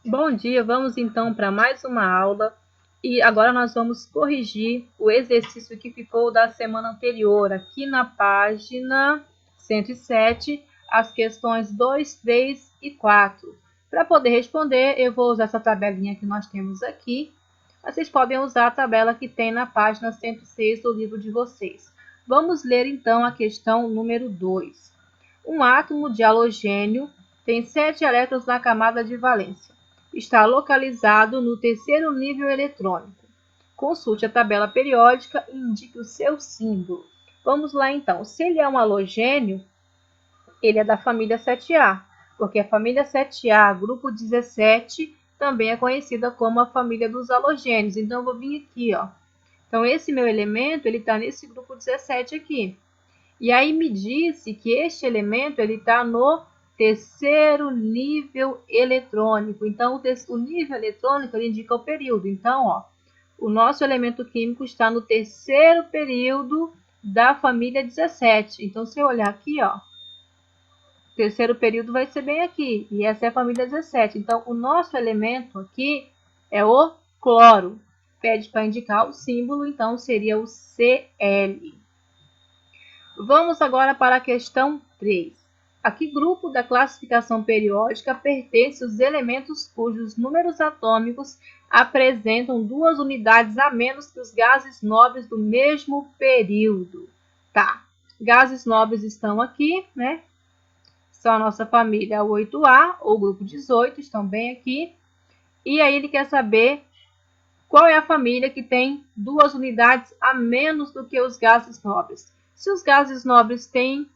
Bom dia, vamos então para mais uma aula e agora nós vamos corrigir o exercício que ficou da semana anterior, aqui na página 107, as questões 2, 3 e 4. Para poder responder, eu vou usar essa tabelinha que nós temos aqui. Vocês podem usar a tabela que tem na página 106 do livro de vocês. Vamos ler então a questão número 2. Um átomo de halogênio tem 7 elétrons na camada de valência. Está localizado no terceiro nível eletrônico. Consulte a tabela periódica e indique o seu símbolo. Vamos lá então. Se ele é um halogênio, ele é da família 7A, porque a família 7A, grupo 17, também é conhecida como a família dos halogênios. Então, eu vou vir aqui, ó. Então, esse meu elemento, ele está nesse grupo 17 aqui. E aí me disse que este elemento ele está no terceiro nível eletrônico. Então, o nível eletrônico ele indica o período. Então, ó, o nosso elemento químico está no terceiro período da família 17. Então, se eu olhar aqui, ó, o terceiro período vai ser bem aqui. E essa é a família 17. Então, o nosso elemento aqui é o cloro. Pede para indicar o símbolo, então seria o Cl. Vamos agora para a questão 3. A que grupo da classificação periódica pertencem os elementos cujos números atômicos apresentam 2 unidades a menos que os gases nobres do mesmo período? Tá, gases nobres estão aqui, né? São a nossa família 8A, ou grupo 18, estão bem aqui. E aí ele quer saber qual é a família que tem 2 unidades a menos do que os gases nobres. Se os gases nobres têm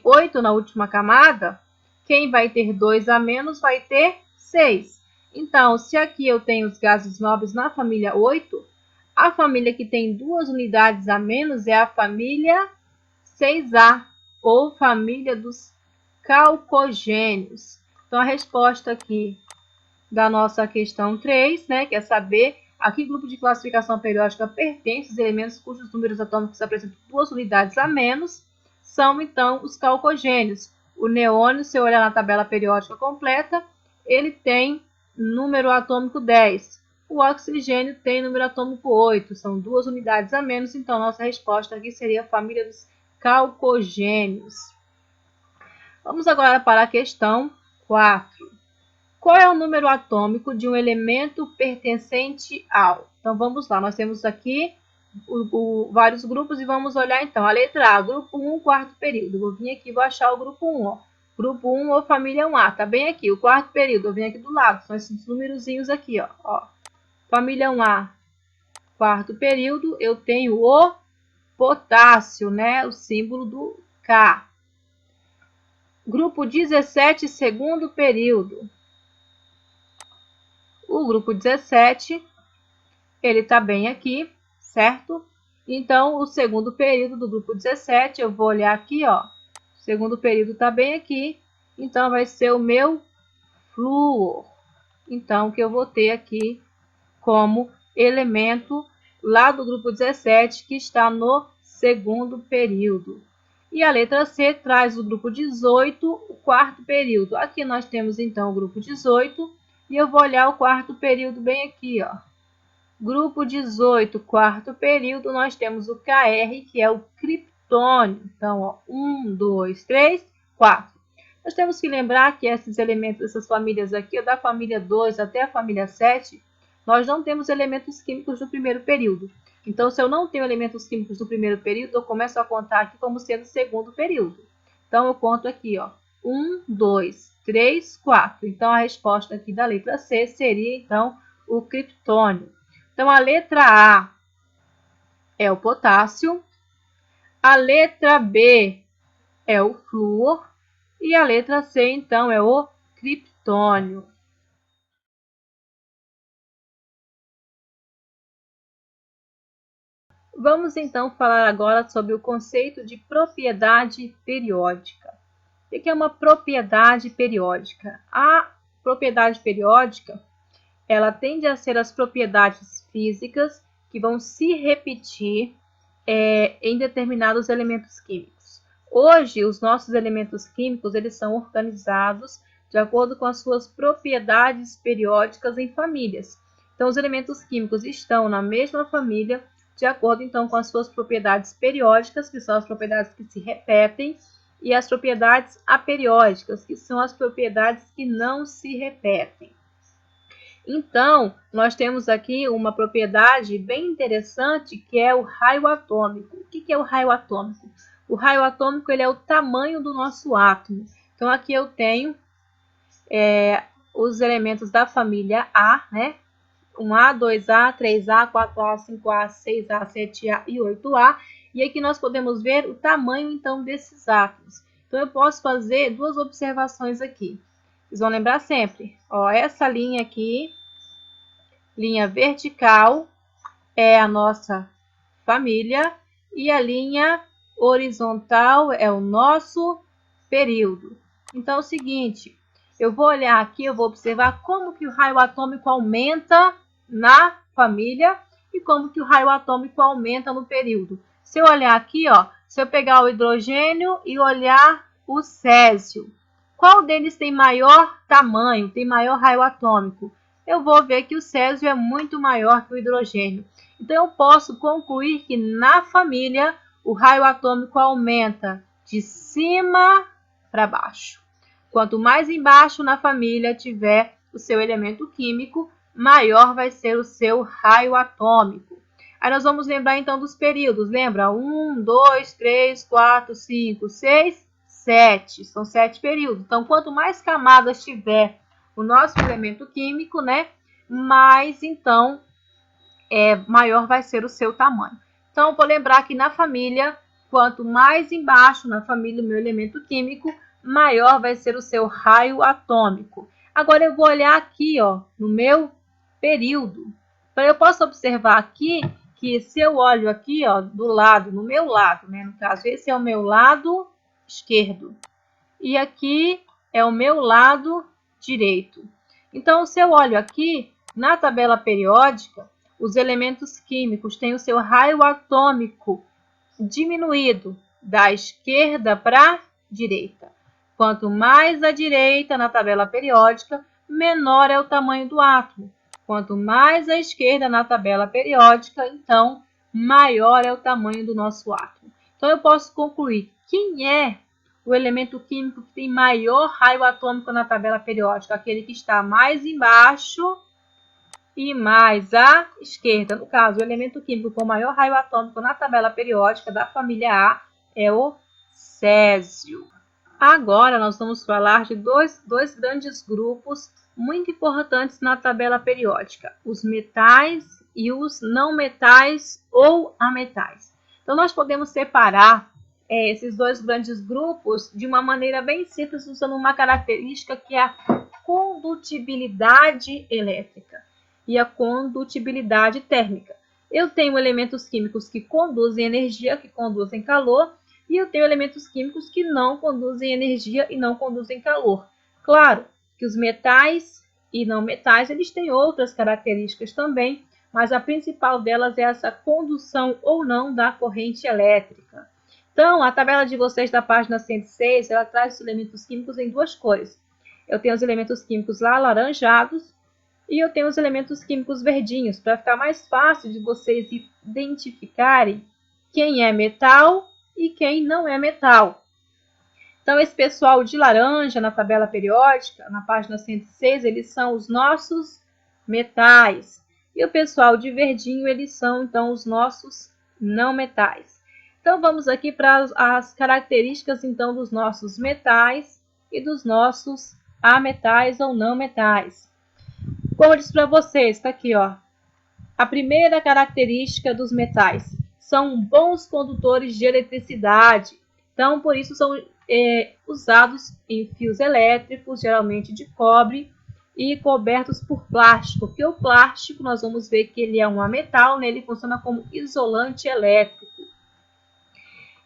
8 na última camada, quem vai ter 2 a menos vai ter 6. Então, se aqui eu tenho os gases nobres na família 8, a família que tem 2 unidades a menos é a família 6A, ou família dos calcogênios. Então, a resposta aqui da nossa questão 3, né, que é saber a que grupo de classificação periódica pertence os elementos cujos números atômicos apresentam 2 unidades a menos, são então os calcogênios. O neônio, se eu olhar na tabela periódica completa, ele tem número atômico 10. O oxigênio tem número atômico 8, são 2 unidades a menos, então nossa resposta aqui seria a família dos calcogênios. Vamos agora para a questão 4. Qual é o número atômico de um elemento pertencente ao? Então, vamos lá. Nós temos aqui vários grupos e vamos olhar, então. A letra A, grupo 1, quarto período. Vou vir aqui e vou achar o grupo 1. Ó. Grupo 1 ou família 1A. Tá bem aqui. O quarto período. Eu venho aqui do lado. São esses númerozinhos aqui. Ó. Família 1A, quarto período. Eu tenho o potássio, né? O símbolo do K. Grupo 17, segundo período. O grupo 17, ele está bem aqui, certo? Então, o segundo período do grupo 17, eu vou olhar aqui, ó. O segundo período está bem aqui, então vai ser o meu flúor. Então, que eu vou ter aqui como elemento lá do grupo 17, que está no segundo período. E a letra C traz o grupo 18, o quarto período. Aqui nós temos, então, o grupo 18, e eu vou olhar o quarto período bem aqui, ó. Grupo 18, quarto período, nós temos o Kr, que é o criptônio. Então, ó, 1, 2, 3, 4. Nós temos que lembrar que esses elementos, essas famílias aqui, da família 2 até a família 7, nós não temos elementos químicos do primeiro período. Então, se eu não tenho elementos químicos do primeiro período, eu começo a contar aqui como sendo segundo período. Então, eu conto aqui, ó, 1, 2, 3, 4. Então, a resposta aqui da letra C seria, então, o criptônio. Então, a letra A é o potássio, a letra B é o flúor e a letra C, então, é o criptônio. Vamos, então, falar agora sobre o conceito de propriedade periódica. O que é uma propriedade periódica? A propriedade periódica, ela tende a ser as propriedades físicas que vão se repetir em determinados elementos químicos. Hoje, os nossos elementos químicos eles são organizados de acordo com as suas propriedades periódicas em famílias. Então, os elementos químicos estão na mesma família, de acordo então com as suas propriedades periódicas, que são as propriedades que se repetem, e as propriedades aperiódicas, que são as propriedades que não se repetem. Então, nós temos aqui uma propriedade bem interessante, que é o raio atômico. O que é o raio atômico? O raio atômico ele é o tamanho do nosso átomo. Então, aqui eu tenho os elementos da família A, né? 1A, 2A, 3A, 4A, 5A, 6A, 7A e 8A. E aqui nós podemos ver o tamanho, então, desses átomos. Então, eu posso fazer duas observações aqui. Vocês vão lembrar sempre, ó, essa linha aqui, linha vertical, é a nossa família, e a linha horizontal é o nosso período. Então, é o seguinte, eu vou olhar aqui, eu vou observar como que o raio atômico aumenta na família e como que o raio atômico aumenta no período. Se eu olhar aqui, ó, se eu pegar o hidrogênio e olhar o césio, qual deles tem maior tamanho, tem maior raio atômico? Eu vou ver que o césio é muito maior que o hidrogênio. Então, eu posso concluir que na família o raio atômico aumenta de cima para baixo. Quanto mais embaixo na família tiver o seu elemento químico, maior vai ser o seu raio atômico. Aí nós vamos lembrar então dos períodos. Lembra? 1, 2, 3, 4, 5, 6, 7. São 7 períodos. Então, quanto mais camadas tiver o nosso elemento químico, né? Mais então maior vai ser o seu tamanho. Então, vou lembrar que na família, quanto mais embaixo na família o meu elemento químico, maior vai ser o seu raio atômico. Agora, eu vou olhar aqui, ó, no meu período. Então, eu posso observar aqui que se eu olho aqui, ó, do lado, no meu lado, né? No caso, esse é o meu lado esquerdo. E aqui é o meu lado direito. Então, se eu olho aqui, na tabela periódica, os elementos químicos têm o seu raio atômico diminuído da esquerda para a direita. Quanto mais à direita na tabela periódica, menor é o tamanho do átomo. Quanto mais à esquerda na tabela periódica, então, maior é o tamanho do nosso átomo. Então, eu posso concluir quem é o elemento químico que tem maior raio atômico na tabela periódica, aquele que está mais embaixo e mais à esquerda. No caso, o elemento químico com maior raio atômico na tabela periódica da família A é o césio. Agora, nós vamos falar de dois grandes grupos muito importantes na tabela periódica, os metais e os não metais ou ametais. Então, nós podemos separar esses dois grandes grupos de uma maneira bem simples, usando uma característica que é a condutibilidade elétrica e a condutibilidade térmica. Eu tenho elementos químicos que conduzem energia, que conduzem calor, e eu tenho elementos químicos que não conduzem energia e não conduzem calor. Claro que os metais e não metais, eles têm outras características também, mas a principal delas é essa condução ou não da corrente elétrica. Então, a tabela de vocês da página 106, ela traz os elementos químicos em duas cores. Eu tenho os elementos químicos lá alaranjados e eu tenho os elementos químicos verdinhos, para ficar mais fácil de vocês identificarem quem é metal e quem não é metal. Então, esse pessoal de laranja na tabela periódica, na página 106, eles são os nossos metais. E o pessoal de verdinho, eles são, então, os nossos não metais. Então, vamos aqui para as características, então, dos nossos metais e dos nossos ametais ou não metais. Como eu disse para vocês, está aqui, ó. A primeira característica dos metais são bons condutores de eletricidade. Então, por isso são usados em fios elétricos, geralmente de cobre, e cobertos por plástico. Porque o plástico, nós vamos ver que ele é um ametal, né? Ele funciona como isolante elétrico.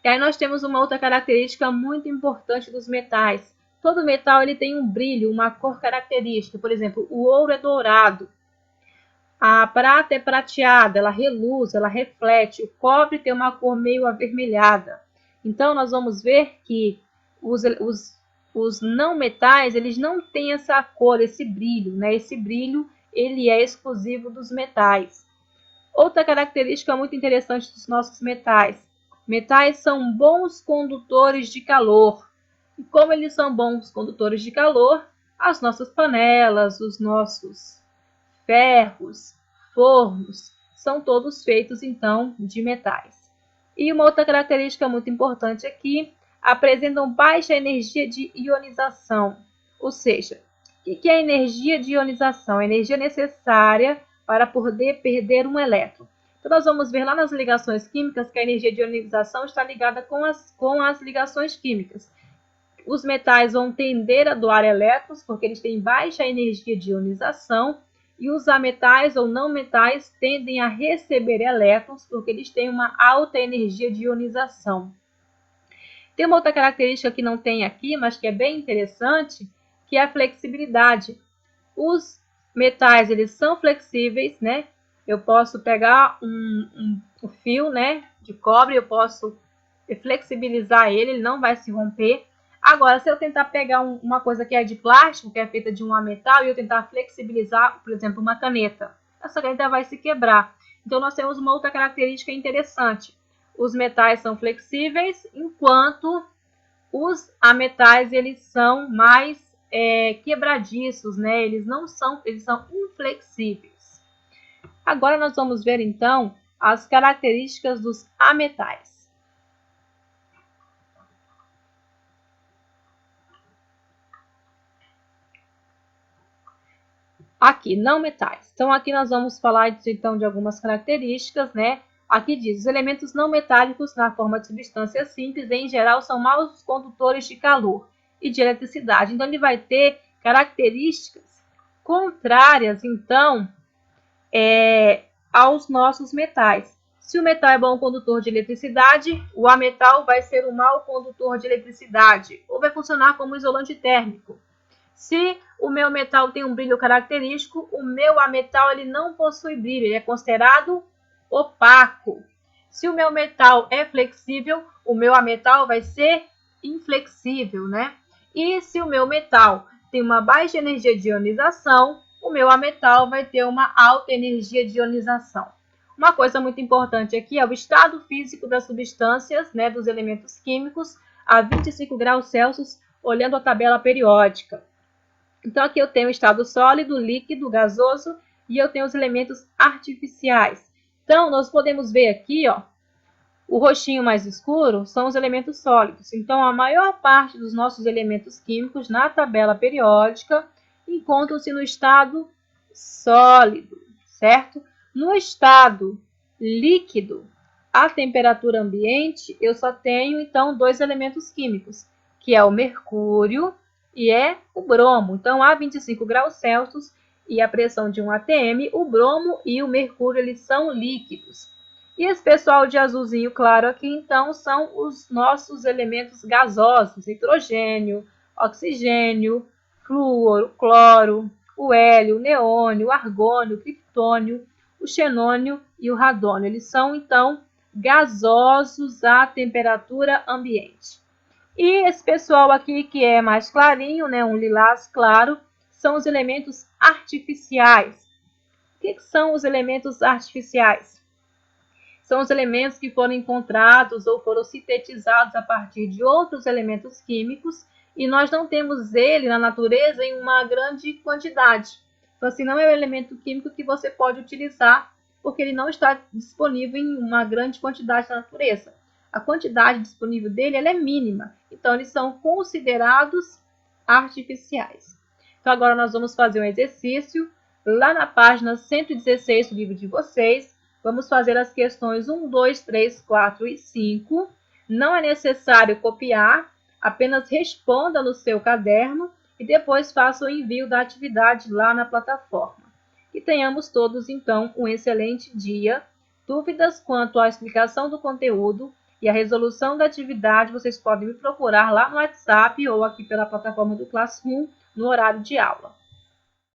E aí nós temos uma outra característica muito importante dos metais. Todo metal ele tem um brilho, uma cor característica. Por exemplo, o ouro é dourado. A prata é prateada, ela reluz, ela reflete. O cobre tem uma cor meio avermelhada. Então, nós vamos ver que os os não metais, eles não têm essa cor, esse brilho, né? Esse brilho, ele é exclusivo dos metais. Outra característica muito interessante dos nossos metais. Metais são bons condutores de calor. E como eles são bons condutores de calor, as nossas panelas, os nossos ferros, fornos, são todos feitos, então, de metais. E uma outra característica muito importante aqui, apresentam baixa energia de ionização. Ou seja, o que é energia de ionização? A energia necessária para poder perder um elétron. Então, nós vamos ver lá nas ligações químicas que a energia de ionização está ligada com as ligações químicas. Os metais vão tender a doar elétrons, porque eles têm baixa energia de ionização, e os ametais ou não metais tendem a receber elétrons, porque eles têm uma alta energia de ionização. Tem uma outra característica que não tem aqui, mas que é bem interessante, que é a flexibilidade. Os metais, eles são flexíveis, né? Eu posso pegar um fio, né, de cobre, eu posso flexibilizar ele não vai se romper. Agora, se eu tentar pegar uma coisa que é de plástico, que é feita de um metal, e eu tentar flexibilizar, por exemplo, uma caneta, essa caneta vai se quebrar. Então, nós temos uma outra característica interessante. Os metais são flexíveis, enquanto os ametais, eles são mais quebradiços, né? Eles são inflexíveis. Agora, nós vamos ver, então, as características dos ametais. Aqui, não metais. Então, aqui nós vamos falar, então, de algumas características, né? Aqui diz, os elementos não metálicos na forma de substância simples, em geral, são maus condutores de calor e de eletricidade. Então, ele vai ter características contrárias, então, aos nossos metais. Se o metal é bom condutor de eletricidade, o ametal vai ser um mau condutor de eletricidade, ou vai funcionar como isolante térmico. Se o meu metal tem um brilho característico, o meu ametal ele não possui brilho, ele é considerado opaco. Se o meu metal é flexível, o meu ametal vai ser inflexível, né? E se o meu metal tem uma baixa energia de ionização, o meu ametal vai ter uma alta energia de ionização. Uma coisa muito importante aqui é o estado físico das substâncias, né, dos elementos químicos, a 25 graus Celsius, olhando a tabela periódica. Então, aqui eu tenho o estado sólido, líquido, gasoso, e eu tenho os elementos artificiais. Então, nós podemos ver aqui, ó, o roxinho mais escuro são os elementos sólidos. Então, a maior parte dos nossos elementos químicos na tabela periódica encontram-se no estado sólido, certo? No estado líquido, a temperatura ambiente, eu só tenho, então, dois elementos químicos, que é o mercúrio e é o bromo. Então, a 25 graus Celsius e a pressão de 1 atm, o bromo e o mercúrio, eles são líquidos. E esse pessoal de azulzinho claro aqui, então, são os nossos elementos gasosos, nitrogênio, oxigênio, flúor, cloro, o hélio, o neônio, o argônio, o criptônio, o xenônio e o radônio. Eles são, então, gasosos à temperatura ambiente. E esse pessoal aqui que é mais clarinho, né, um lilás claro, são os elementos artificiais. O que são os elementos artificiais? São os elementos que foram encontrados ou foram sintetizados a partir de outros elementos químicos e nós não temos ele na natureza em uma grande quantidade. Então, assim, não é um elemento químico que você pode utilizar porque ele não está disponível em uma grande quantidade na natureza. A quantidade disponível dele ela é mínima, então eles são considerados artificiais. Então, agora nós vamos fazer um exercício lá na página 116 do livro de vocês. Vamos fazer as questões 1, 2, 3, 4 e 5. Não é necessário copiar, apenas responda no seu caderno e depois faça o envio da atividade lá na plataforma. Que tenhamos todos, então, um excelente dia. Dúvidas quanto à explicação do conteúdo e a resolução da atividade, vocês podem me procurar lá no WhatsApp ou aqui pela plataforma do Classroom no horário de aula.